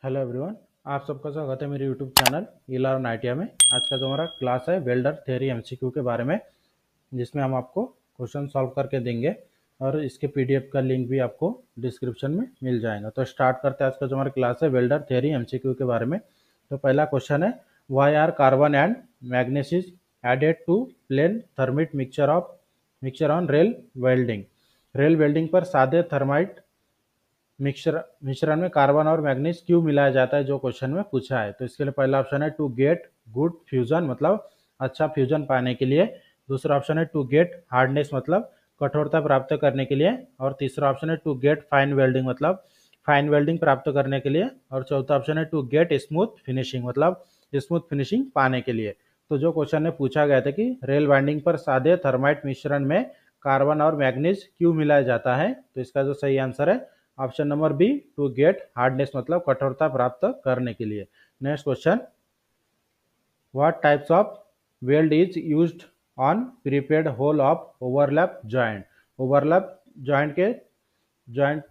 Hello everyone, आप सबका स्वागत है मेरे यूट्यूब चैनल ईलर्न आईटीआई में। आज का जो हमारा क्लास है वेल्डर थ्योरी एमसीक्यू के बारे में, जिसमें हम आपको क्वेश्चन सॉल्व करके देंगे और इसके पीडीएफ का लिंक भी आपको डिस्क्रिप्शन में मिल जाएगा। तो स्टार्ट करते हैं। आज का जो हमारा क्लास है वेल्डर थ्योरी एमसीक्यू के बारे में। तो पहला क्वेश्चन है, why are carbon and manganese added to plain thermit mixture on rail welding. Rail welding पर सादे थर्माइट मिश्रण में कार्बन और मैग्नीज क्यों मिलाया जाता है, जो क्वेश्चन में पूछा है। तो इसके लिए पहला ऑप्शन है टू गेट गुड फ्यूजन, मतलब अच्छा फ्यूजन पाने के लिए। दूसरा ऑप्शन है टू गेट हार्डनेस, मतलब कठोरता प्राप्त करने के लिए। और तीसरा ऑप्शन है टू गेट फाइन वेल्डिंग, मतलब फाइन वेल्डिंग प्राप्त करने के लिए। और चौथा ऑप्शन है टू गेट स्मूथ फिनिशिंग, मतलब स्मूथ फिनिशिंग पाने के लिए। तो जो क्वेश्चन में पूछा गया था कि रेल वाइंडिंग पर सादे थर्माइट मिश्रण में कार्बन और मैग्नीज क्यों मिलाया जाता है, तो इसका जो सही आंसर है option number B, to get hardness, मतलब कठोरता प्राप्त करने के लिए। Next question, what types of weld is used on prepared hole of overlap joint. Overlap joint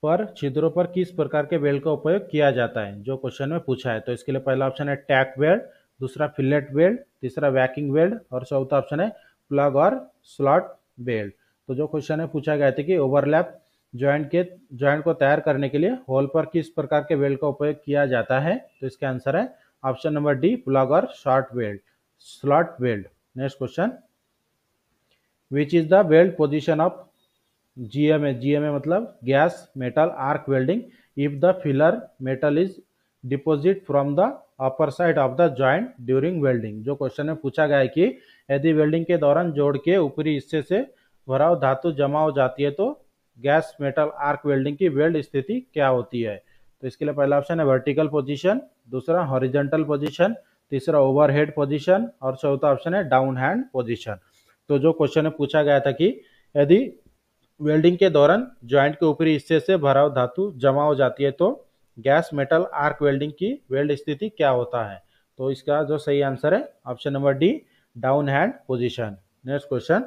पर छिद्रों पर किस प्रकार के वेल्ड का उपयोग किया जाता है, जो क्वेश्चन में पूछा है। तो इसके लिए पहला ऑप्शन है टैक वेल्ड, दूसरा फिलेट वेल्ड, तीसरा वैकिंग वेल्ड और चौथा ऑप्शन है प्लग और स्लॉट वेल्ड। तो जो क्वेश्चन है पूछा गया था कि ओवरलैप जॉइंट को तैयार करने के लिए होल पर किस प्रकार के वेल्ड का उपयोग किया जाता है, तो इसका आंसर है ऑप्शन नंबर डी, प्लग और slot weld. Next question, which is the weld position of GMA मतलब gas metal arc welding if the filler metal is deposit from the upper side of the joint during welding. जो question में पूछा गया है कि यदि welding के दौरान जोड़ के ऊपरी हिस्से से भराव धातु जमा हो जाती है तो गैस मेटल आर्क वेल्डिंग की वेल्ड स्थिति क्या होती है। तो इसके लिए पहला ऑप्शन है वर्टिकल पोजीशन, दूसरा हॉरिजॉन्टल पोजीशन, तीसरा ओवरहेड पोजीशन और चौथा ऑप्शन है डाउन हैंड पोजीशन। तो जो क्वेश्चन में पूछा गया था कि यदि वेल्डिंग के दौरान जॉइंट के ऊपरी हिस्से से भराव धातु जमा हो जाती है तो गैस मेटल आर्क वेल्डिंग की वेल्ड स्थिति क्या होता है। तो इसका जो सही आंसर है option number D, down hand position. Next question,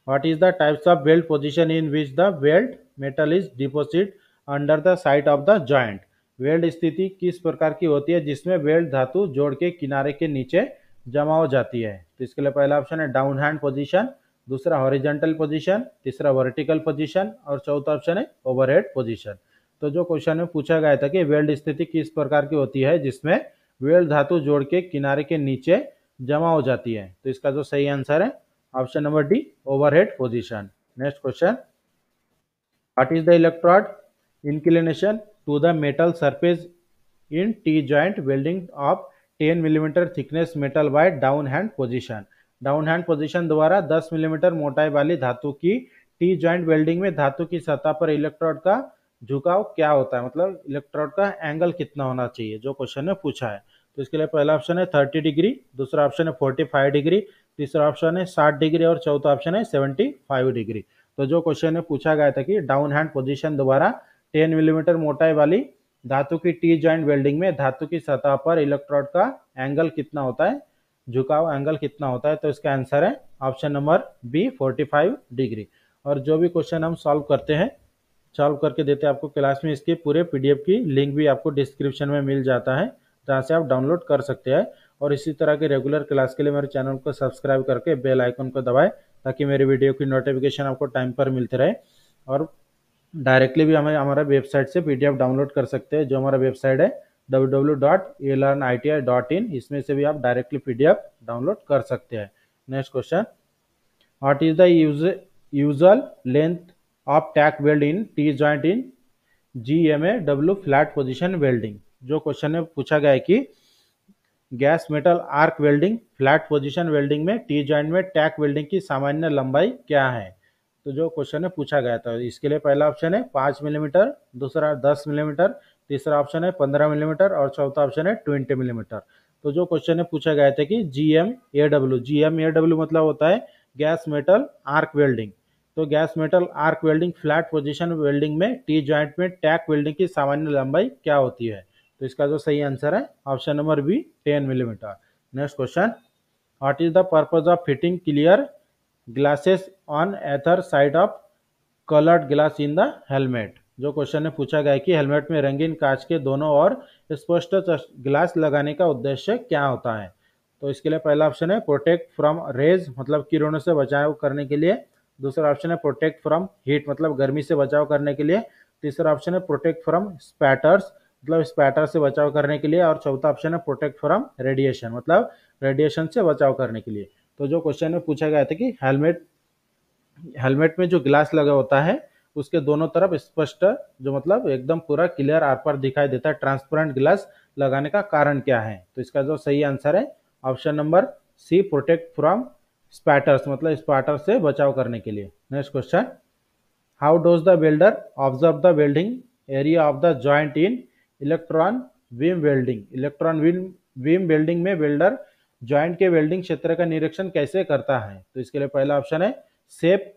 what is the types of weld position in which the weld metal is deposit under the side of the joint. Weld स्थिति किस प्रकार की होती है जिसमें वेल्ड धातु जोड़ के किनारे के नीचे जमा हो जाती है। तो इसके लिए पहला ऑप्शन है डाउन हैंड पोजीशन, दूसरा हॉरिजॉन्टल पोजीशन, तीसरा वर्टिकल पोजीशन और चौथा ऑप्शन है ओवरहेड पोजीशन। तो जो क्वेश्चन में पूछा गया था कि वेल्ड स्थिति किस प्रकार की होती है जिसमें वेल्ड धातु जोड़ के किनारे के नीचे जमा हो जाती है, तो इसका जो सही आंसर है option number D, overhead position. Next question, what is the electrode inclination to the metal surface in T joint welding of 10 millimetre thickness metal by down hand position. Down hand position द्वारा 10 millimetre मोटाई वाली धातु की T joint welding में धातु की सतह पर इलेक्ट्रोड का झुकाव क्या होता है, मतलब इलेक्ट्रोड का एंगल कितना होना चाहिए, जो क्वेश्चन में पूछा है। तो इसके लिए पहला ऑप्शन है 30 डिग्री, दूसरा ऑप्शन है 45 डिग्री, तीसरा ऑप्शन है 60 डिग्री और चौथा ऑप्शन है 75 डिग्री। तो जो क्वेश्चन में पूछा गया था कि डाउन हैंड पोजीशन द्वारा 10 मिलीमीटर मोटाई वाली धातु की टी जॉइंट वेल्डिंग में धातु की सतह पर इलेक्ट्रोड का एंगल कितना होता है, झुकाव एंगल कितना होता है, तो इसका आंसर है ऑप्शन नंबर बी, 45 डिग्री। और जो भी क्वेश्चन हम सॉल्व करते हैं, सॉल्व करके देते हैं आपको क्लास में, इसके पूरे पीडीएफ की लिंक भी आपको डिस्क्रिप्शन में मिल जाता है, जहाँ से आप डाउनलोड कर सकते हैं। और इसी तरह के रेगुलर क्लास के लिए मेरे चैनल को सब्सक्राइब करके बेल आइकन को दबाएं ताकि मेरी वीडियो की नोटिफिकेशन आपको टाइम पर मिलते रहे। और डायरेक्टली भी हमें हमारा वेबसाइट से पीडीएफ डाउनलोड कर सकते हैं, जो हमारा वेबसाइट है www.elearniti.in, इसमें से भी आप डायरेक्टली पीडीएफ डाउनलोड कर सकते हैं। Next question, what is the usual length of tack weld in T joint in GMAW flat position welding. जो क्वेश्चन में पूछा गया है कि gas metal arc welding flat position welding में टी जॉइंट में टैक वेल्डिंग की सामान्य लंबाई क्या है। तो जो क्वेश्चन है पूछा गया था, इसके लिए पहला ऑप्शन है 5 मिलीमीटर, दूसरा 10 मिलीमीटर, तीसरा ऑप्शन है 15 मिलीमीटर और चौथा ऑप्शन है 20 मिलीमीटर। तो जो क्वेश्चन है पूछा गया था कि GMAW मतलब होता है गैस मेटल आर्क वेल्डिंग। तो gas metal arc welding flat position welding में टी जॉइंट में टैक वेल्डिंग की सामान्य लंबाई क्या होती है। तो इसका जो सही आंसर है option number B, 10 millimetre. Next question, what is the purpose of fitting clear glasses on either side of coloured glass in the helmet. जो क्वेश्चन में पूछा गया है कि हेलमेट में रंगीन कांच के दोनों ओर स्पष्ट ग्लास लगाने का उद्देश्य क्या होता है। तो इसके लिए पहला ऑप्शन है प्रोटेक्ट फ्रॉम रेज, मतलब किरणों से बचाव करने के लिए। दूसरा ऑप्शन है प्रोटेक्ट फ्रॉम हीट, मतलब गर्मी से बचाव करने के लिए। तीसरा ऑप्शन है प्रोटेक्ट फ्रॉम स्पैटर्स, मतलब स्पैटर से बचाव करने के लिए। और चौथा ऑप्शन है प्रोटेक्ट फ्रॉम रेडिएशन, मतलब रेडिएशन से बचाव करने के लिए। तो जो क्वेश्चन में पूछा गया था कि हेलमेट में जो ग्लास लगा होता है उसके दोनों तरफ स्पष्ट, जो मतलब एकदम पूरा क्लियर आर पार दिखाई देता है, ट्रांसपेरेंट ग्लास लगाने का कारण क्या है। तो इसका जो सही आंसर है option number C, protect from spatters, मतलब स्पैटर से बचाव करने के लिए। Next question, how does the welder observe the welding area of the joint in electron beam welding. Electron beam welding में वेल्डर जॉइंट के वेल्डिंग क्षेत्र का निरीक्षण कैसे करता है। तो इसके लिए पहला ऑप्शन है सेफ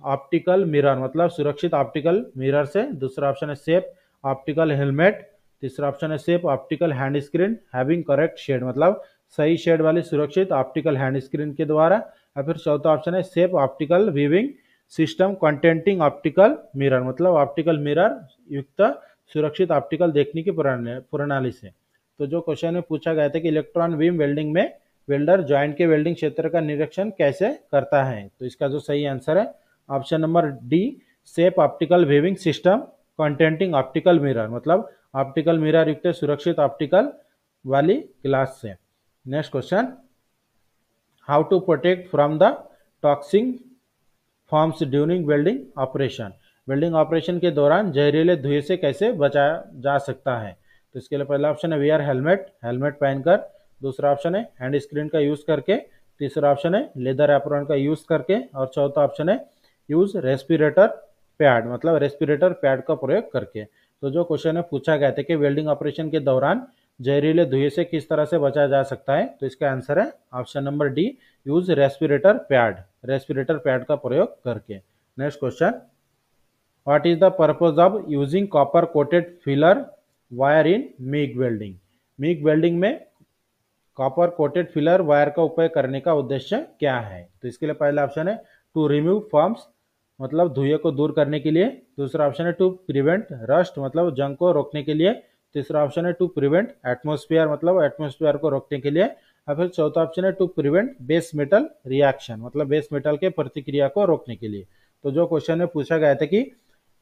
ऑप्टिकल मिरर, मतलब सुरक्षित ऑप्टिकल मिरर से। दूसरा ऑप्शन है सेफ ऑप्टिकल हेलमेट। तीसरा ऑप्शन है safe optical hand screen having correct shade, मतलब सही शेड वाली सुरक्षित ऑप्टिकल हैंड स्क्रीन के द्वारा। और फिर चौथा ऑप्शन है safe optical viewing system contenting optical mirror, मतलब ऑप्टिकल मिरर युक्त सुरक्षित ऑप्टिकल देखने की प्रणाली से। तो जो क्वेश्चन में पूछा गया था कि इलेक्ट्रॉन बीम वेल्डिंग में वेल्डर जॉइंट के वेल्डिंग क्षेत्र का निरीक्षण कैसे करता है, तो इसका जो सही आंसर है option number D, safe optical viewing system contenting optical mirror, मतलब ऑप्टिकल मिरर युक्त सुरक्षित ऑप्टिकल वाली ग्लास से। Next question, how to protect from the toxic forms during welding operation. Welding operation के दौरान जहरीले धुएं से कैसे बचाया जा सकता है। तो इसके लिए पहला ऑप्शन है वियर हेलमेट, हेलमेट पहनकर। दूसरा ऑप्शन है हैंड स्क्रीन का यूज करके। तीसरा ऑप्शन है लेदर एप्रॉन का यूज करके। और चौथा ऑप्शन है यूज रेस्पिरेटर पैड, मतलब रेस्पिरेटर पैड का प्रयोग करके। तो जो क्वेश्चन है पूछा गया था कि वेल्डिंग ऑपरेशन के दौरान जहरीले धुएं से किस तरह से बचाया जा सकता है, तो इसका आंसर है option number D, use respirator pad, respirator pad का प्रयोग करके। Next question, what is the purpose of using copper coated filler wire in MiG welding. MiG welding में कॉपर कोटेड फिलर वायर का उपयोग करने का उद्देश्य क्या है। तो इसके लिए पहला ऑप्शन है टू रिमूव फॉर्म्स, मतलब धुएं को दूर करने के लिए। दूसरा ऑप्शन है टू प्रिवेंट रस्ट, मतलब जंग को रोकने के लिए। तीसरा ऑप्शन है टू प्रिवेंट एटमोस्फियर, मतलब एटमोस्फियर को रोकने के लिए। और फिर चौथा ऑप्शन है to prevent base metal reaction, मतलब बेस मेटल के प्रतिक्रिया को रोकने के लिए। तो जो क्वेश्चन में पूछा गया था कि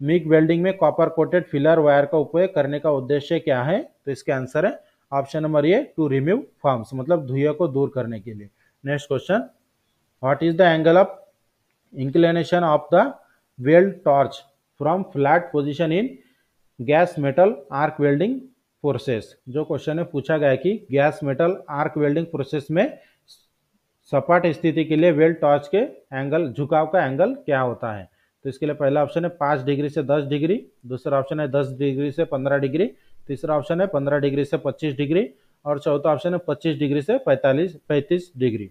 मिग वेल्डिंग में कॉपर कोटेड फिलर वायर का उपयोग करने का उद्देश्य क्या है, तो इसके आंसर है option number A, to remove fumes, मतलब धुएं को दूर करने के लिए। Next question, what is the angle of inclination of the weld torch from flat position in gas metal arc welding process. जो क्वेश्चन में पूछा गया है कि gas metal arc welding process में सपाट स्थिति के लिए वेल्ड टॉर्च के एंगल, झुकाव का एंगल क्या होता है। तो इसके लिए पहला ऑप्शन है 5 डिग्री से 10 डिग्री। दूसरा ऑप्शन है 10 डिग्री से 15 डिग्री। तीसरा ऑप्शन है 15 डिग्री से 25 डिग्री। और चौथा ऑप्शन है 25 डिग्री से 35 डिग्री।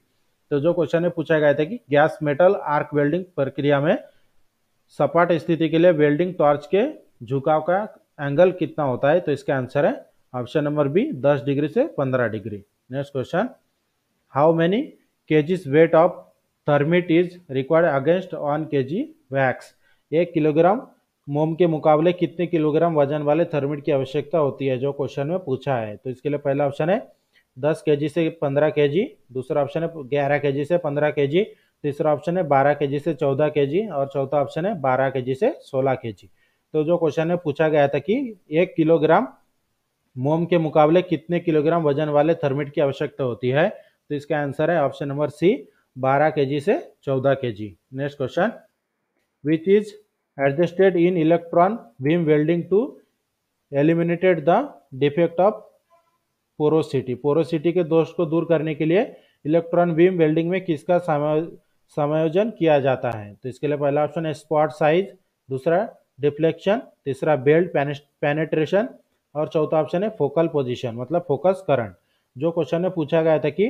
तो जो क्वेश्चन में पूछा गया था कि गैस मेटल आर्क वेल्डिंग प्रक्रिया में सपाट स्थिति के लिए वेल्डिंग टॉर्च के झुकाव का एंगल कितना होता है, तो इसका आंसर है ऑप्शन नंबर बी, 10 डिग्री से 15 degree. Next question, how many kgs weight of thermit is required against 1 kg wax. 1 kilogram मोम के मुकाबले कितने किलोग्राम वजन वाले थर्मिट की आवश्यकता होती है, जो क्वेश्चन में पूछा है। तो इसके लिए पहला ऑप्शन है 10 केजी से 15 केजी। दूसरा ऑप्शन है 11 केजी से 15 केजी। तीसरा ऑप्शन है 12 केजी से 14 केजी। और चौथा ऑप्शन है 12 केजी से 16 केजी। तो जो क्वेश्चन में पूछा गया था कि 1 किलोग्राम मोम के मुकाबले कितने किलोग्राम वजन वाले थर्मिट की आवश्यकता होती है, तो इसका आंसर है ऑप्शन नंबर सी, 12 केजी से 14 kg. Next question, which is adjusted in electron beam welding to eliminated the defect of porosity. Porosity के दोष को दूर करने के लिए इलेक्ट्रॉन बीम वेल्डिंग में किसका समायोजन किया जाता है। तो इसके लिए पहला ऑप्शन है स्पॉट साइज। दूसरा डिफ्लेक्शन। तीसरा बेल्ट पेनेट्रेशन। और चौथा ऑप्शन है फोकल पोजीशन, मतलब फोकस करंट। जो क्वेश्चन में पूछा गया था कि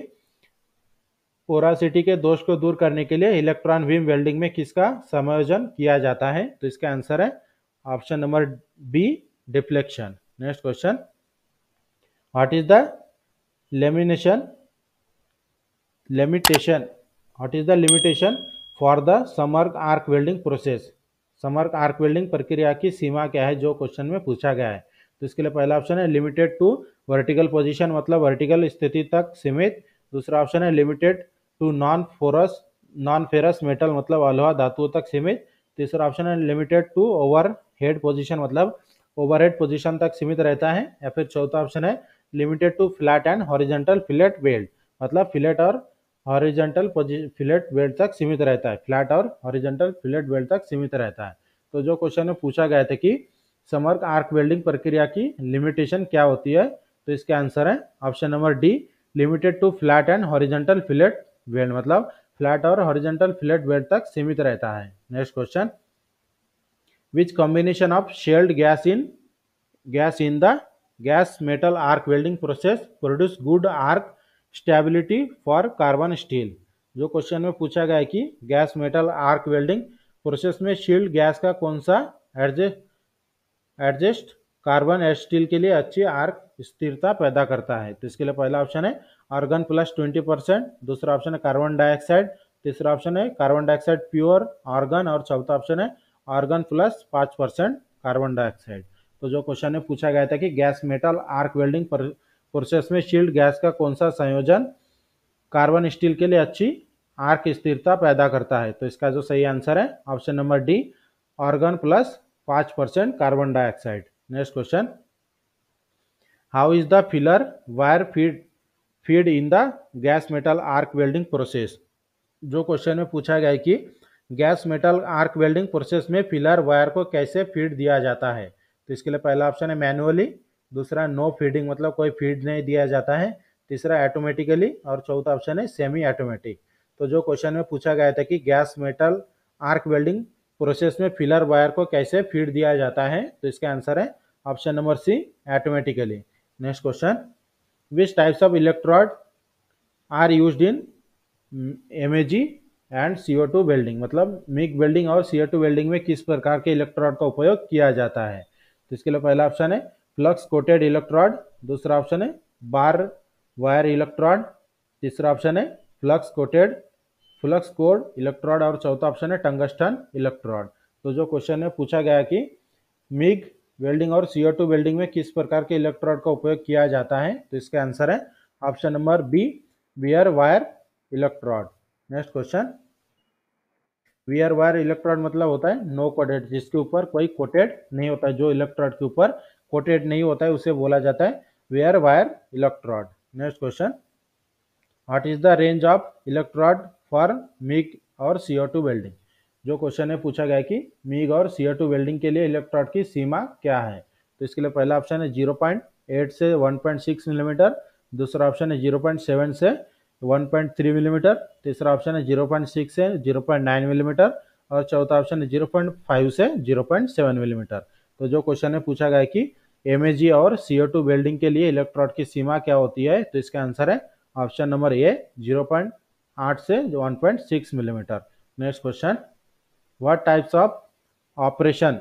पोरोसिटी के दोष को दूर करने के लिए इलेक्ट्रॉन बीम वेल्डिंग में किसका समायोजन किया जाता है, तो इसका आंसर है option number B, deflection. Next question, what is the limitation what is the limitation for the submerged arc welding process। Submerged arc welding प्रक्रिया की सीमा क्या है, जो क्वेश्चन में पूछा गया है। तो इसके लिए पहला ऑप्शन है लिमिटेड टू वर्टिकल पोजीशन, मतलब वर्टिकल स्थिति तक सीमित। दूसरा ऑप्शन है limited to non ferrous metal, मतलब अलोहा धातुओं तक सीमित। तीसरा ऑप्शन है limited to over head position, मतलब ओवरहेड पोजीशन तक सीमित रहता है। या फिर चौथा ऑप्शन है limited to flat and horizontal fillet weld, मतलब फिलेट और हॉरिजॉन्टल फिलेट वेल्ड तक सीमित रहता है, फ्लैट और हॉरिजॉन्टल फिलेट वेल्ड तक सीमित रहता है। तो जो क्वेश्चन में पूछा गया था कि समर्क आर्क वेल्डिंग प्रक्रिया की लिमिटेशन क्या होती है, तो इसका आंसर है option number D, limited to flat and horizontal fillet weld, मतलब फ्लैट और हॉरिजॉन्टल फिलेट वेल्ड तक सीमित रहता है। Next question, which combination of shield gas in the gas metal arc welding process produce good arc stability for carbon steel. जो question में पूछा गया है कि gas metal arc welding process में शील्ड गैस का कौन सा एडजस्ट कार्बन स्टील के लिए अच्छी आर्क स्थिरता पैदा करता है। तो इसके लिए पहला ऑप्शन है आर्गन प्लस 20%, दूसरा ऑप्शन है कार्बन डाइऑक्साइड, तीसरा ऑप्शन है कार्बन डाइऑक्साइड प्योर आर्गन, और चौथा ऑप्शन है आर्गन प्लस 5% कार्बन डाइऑक्साइड। तो जो क्वेश्चन में पूछा गया था कि gas metal arc welding process में शील्ड गैस का कौन सा संयोजन कार्बन स्टील के लिए अच्छी आर्क स्थिरता पैदा करता है, तो इसका जो सही आंसर है option number D, argon plus 5% carbon dioxide. Next question, how is the filler wire feed in the gas metal arc welding process. जो क्वेश्चन में पूछा गया है कि gas metal arc welding process में फिलर वायर को कैसे फीड दिया जाता है। तो इसके लिए पहला ऑप्शन है मैनुअली, दूसरा नो फीडिंग, मतलब कोई फीड नहीं दिया जाता है, तीसरा ऑटोमेटिकली, और चौथा ऑप्शन है सेमी ऑटोमेटिक। तो जो क्वेश्चन में पूछा गया था कि gas metal arc welding process में फिलर वायर को कैसे फीड दिया जाता है, तो इसका आंसर है option number C, automatically. Next question, which types of electrode are used in MAG and CO2 welding, मतलब मिग वेल्डिंग और CO2 वेल्डिंग में किस प्रकार के इलेक्ट्रोड का उपयोग किया जाता है। तो इसके लिए पहला ऑप्शन है फ्लक्स कोटेड इलेक्ट्रोड, दूसरा ऑप्शन है बार वायर इलेक्ट्रोड, तीसरा ऑप्शन है फ्लक्स कोड इलेक्ट्रोड, और चौथा ऑप्शन है टंगस्टन इलेक्ट्रोड। तो जो क्वेश्चन में पूछा गया कि मिग वेल्डिंग और CO2 वेल्डिंग में किस प्रकार के इलेक्ट्रोड का उपयोग किया जाता है, तो इसका आंसर है option number B, bare wire electrode. Next question, bare wire electrode मतलब होता है नो कोटेड, जिसके ऊपर कोई कोटेड नहीं होता है, जो इलेक्ट्रोड के ऊपर कोटेड नहीं होता है उसे बोला जाता है wear wire electrode. Next question, what is the range of electrode for MiG और CO2 वेल्डिंग। जो क्वेश्चन में पूछा गया कि मिग और CO2 वेल्डिंग के लिए इलेक्ट्रोड की सीमा क्या है। तो इसके लिए पहला ऑप्शन है 0.8 से 1.6 मिलीमीटर, दूसरा ऑप्शन है 0.7 से 1.3 मिलीमीटर, तीसरा ऑप्शन है 0.6 से 0.9 मिलीमीटर, और चौथा ऑप्शन है 0.5 से 0.7 मिलीमीटर। तो जो क्वेश्चन में पूछा गया कि एमएजी और CO2 वेल्डिंग के लिए इलेक्ट्रोड की सीमा क्या होती है, तो इसका आंसर है ऑप्शन नंबर ए, 0.8 से 1.6 millimetre. Next question, what types of operation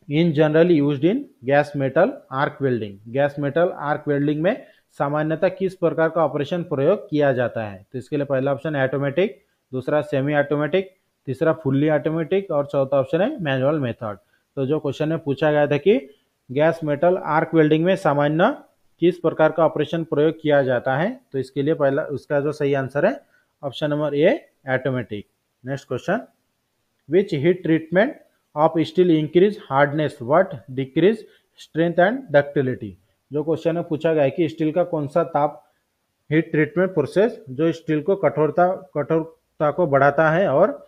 in generally used in gas metal arc welding. Gas metal arc welding में सामान्यतः किस प्रकार का ऑपरेशन प्रयोग किया जाता है। तो इसके लिए पहला ऑप्शन है ऑटोमेटिक, दूसरा सेमी ऑटोमेटिक, तीसरा फुल्ली ऑटोमेटिक, और चौथा ऑप्शन है मैनुअल मेथड। तो जो क्वेश्चन में पूछा गया था कि गैस मेटल आर्क वेल्डिंग में सामान्य किस प्रकार का ऑपरेशन प्रयोग किया जाता है, तो इसके लिए पहला उसका जो सही आंसर है option number A, automatic. Next question, which heat treatment of steel increase hardness but decrease strength and ductility. जो क्वेश्चन में पूछा गया है कि स्टील का कौन सा ताप हीट ट्रीटमेंट प्रोसेस जो स्टील को कठोरता को बढ़ाता है और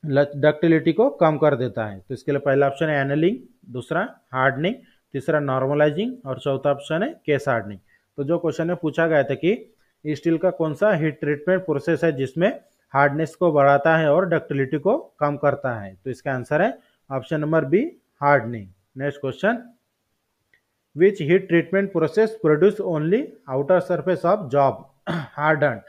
डक्टिलिटी को कम कर देता है। तो इसके लिए पहला ऑप्शन है एनलिंग, दूसरा हार्डनिंग, तीसरा नॉर्मलाइजिंग, और चौथा ऑप्शन है केस हार्डनिंग। तो जो क्वेश्चन में पूछा गया था कि स्टील का कौन सा हीट ट्रीटमेंट प्रोसेस है जिसमें हार्डनेस को बढ़ाता है और डक्टिलिटी को कम करता है, तो इसका आंसर है option number B, hardening. Next question, which heat treatment process produce only outer surface of job harden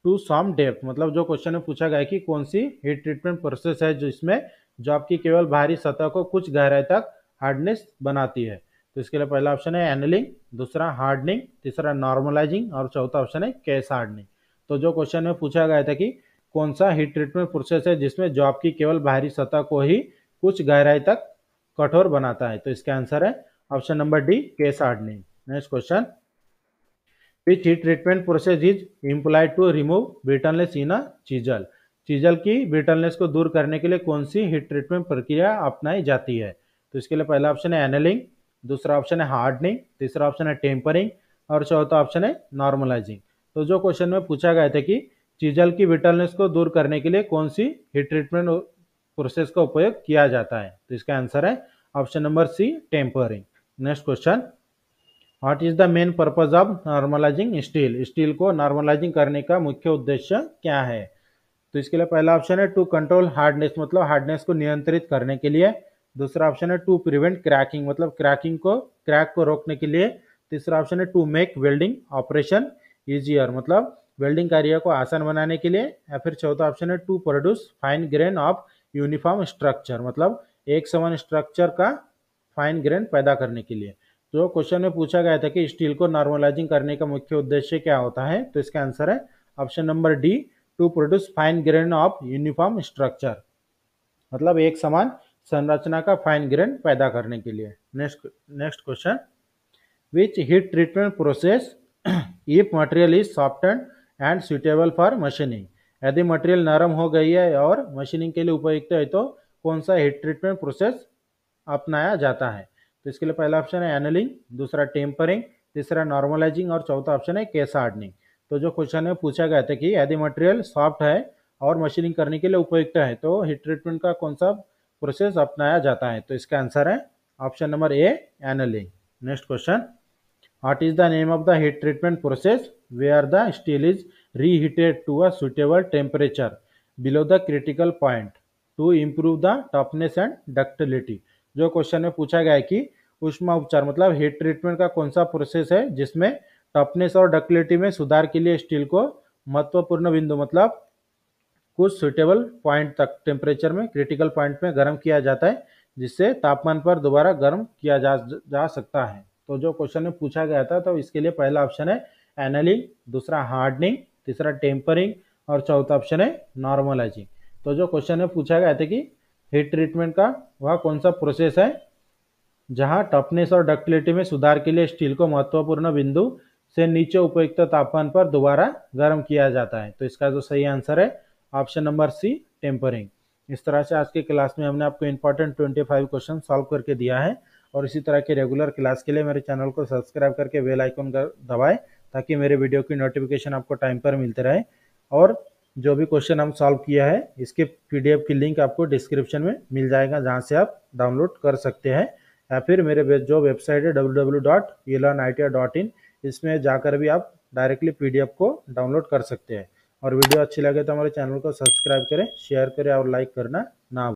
to some depth, मतलब जो क्वेश्चन में पूछा गया कि कौन सी हीट ट्रीटमेंट प्रोसेस है जिसमें जॉब की केवल बाहरी सतह को कुछ गहराई तक हार्डनेस बनाती है। तो इसके लिए पहला ऑप्शन है एनलिंग, दूसरा हार्डनिंग, तीसरा नॉर्मलाइजिंग, और चौथा ऑप्शन है केस हार्डनिंग। तो जो क्वेश्चन में पूछा गया था कि कौन सा हीट ट्रीटमेंट प्रोसेस है जिसमें जॉब की केवल बाहरी सतह को ही कुछ गहराई तक कठोर बनाता है? तो इसका आंसर है option number D, case hardening. Next question, which heat treatment process is employed to remove brittleness in a chisel? Chisel की ब्रिटलनेस को दूर करने के लिए कौन सी हीट ट्रीटमेंट प्रक्रिया अपनाई जाती है? तो इसके लिए पहला ऑप्शन है एनलिंग, दूसरा ऑप्शन है हार्डनिंग, तीसरा ऑप्शन है टेम्परिंग और चौथा ऑप्शन है नॉर्मलाइजिंग। तो जो क्वेश्चन में पूछा गया था कि चीजल की ब्रिटलनेस को दूर करने के लिए कौन सी हीट ट्रीटमेंट प्रोसेस का उपयोग किया जाता है? तो इसका आंसर है option number C, tempering. Next question, what is the main purpose of normalising steel? Steel को नॉर्मलाइजिंग करने का मुख्य उद्देश्य क्या है? तो इसके लिए पहला ऑप्शन है टू कंट्रोल हार्डनेस, मतलब हार्डनेस को नियंत्रित करने के लिए। दूसरा ऑप्शन है टू प्रिवेंट क्रैकिंग, मतलब क्रैक को रोकने के लिए। तीसरा ऑप्शन है to make welding operation easier, मतलब वेल्डिंग कार्य को आसान बनाने के लिए। या फिर चौथा ऑप्शन है to produce fine grain of uniform structure, मतलब एक समान स्ट्रक्चर का फाइन ग्रेन पैदा करने के लिए। जो क्वेश्चन में पूछा गया था कि स्टील को नॉर्मलाइजिंग करने का मुख्य उद्देश्य क्या होता है? तो इसका आंसर है option number D, to produce fine grain of uniform structure, मतलब एक समान संरचना का फाइन ग्रेन पैदा करने के लिए। Next question, which heat treatment process if material is soften and suitable for machining? यदि मटेरियल नरम हो गई है और मशीनिंग के लिए उपयुक्त है तो कौन सा हीट ट्रीटमेंट प्रोसेस अपनाया जाता है? तो इसके लिए पहला ऑप्शन है एनलिंग, दूसरा टेम्परिंग, तीसरा नॉर्मलाइजिंग और चौथा ऑप्शन है केस हार्डनिंग। तो जो क्वेश्चन में पूछा गया था कि यदि मटेरियल सॉफ्ट है और मशीनिंग करने के लिए उपयुक्त है तो हीट ट्रीटमेंट का कौन सा प्रोसेस अपनाया जाता है? तो इसका आंसर है option number A, annealing. Next question, what is the name of the heat treatment process where the steel is reheated to a suitable temperature below the critical point to improve the toughness and ductility? जो question में पूछा गया है कि ऊष्मा उपचार, मतलब heat treatment का कौन सा प्रोसेस है जिसमें टफनेस और डक्टिलिटी में सुधार के लिए स्टील को महत्वपूर्ण बिंदु, मतलब कुछ सुटेबल पॉइंट तक टेम्परेचर में, क्रिटिकल पॉइंट में गर्म किया जाता है जिससे तापमान पर दोबारा गर्म किया जा सकता है। तो जो क्वेश्चन में पूछा गया था तो इसके लिए पहला ऑप्शन है एनलिंग, दूसरा हार्डनिंग, तीसरा टेम्परिंग और चौथा ऑप्शन है नॉर्मलाइजिंग। तो जो क्वेश्चन में पूछा गया था कि हीट ट्रीटमेंट का वह कौन सा प्रोसेस है जहां टफनेस और डक्टिलिटी में सुधार के लिए स्टील को महत्वपूर्ण बिंदु से नीचे उपयुक्त तापमान पर दोबारा गर्म किया जाता है? तो इसका जो सही आंसर है ऑप्शन नंबर सी, टेम्परिंग। इस तरह से आज की क्लास में हमने आपको इंपॉर्टेंट 25 क्वेश्चन सॉल्व करके दिया है। और इसी तरह के रेगुलर क्लास के लिए मेरे चैनल को सब्सक्राइब करके बेल आइकन दबाएं ताकि मेरे वीडियो की नोटिफिकेशन आपको टाइम पर मिलते रहे। और जो भी क्वेश्चन हम सॉल्व किया है इसके PDF की लिंक आपको डिस्क्रिप्शन में मिल जाएगा, जहाँ से आप डाउनलोड कर सकते हैं। या फिर मेरे जो वेबसाइट है www.elearnitr.in, इसमें जाकर भी आप डायरेक्टली PDF को डाउनलोड कर सकते हैं। और वीडियो अच्छी लगे तो हमारे चैनल को सब्सक्राइब करें, शेयर करें और लाइक करना ना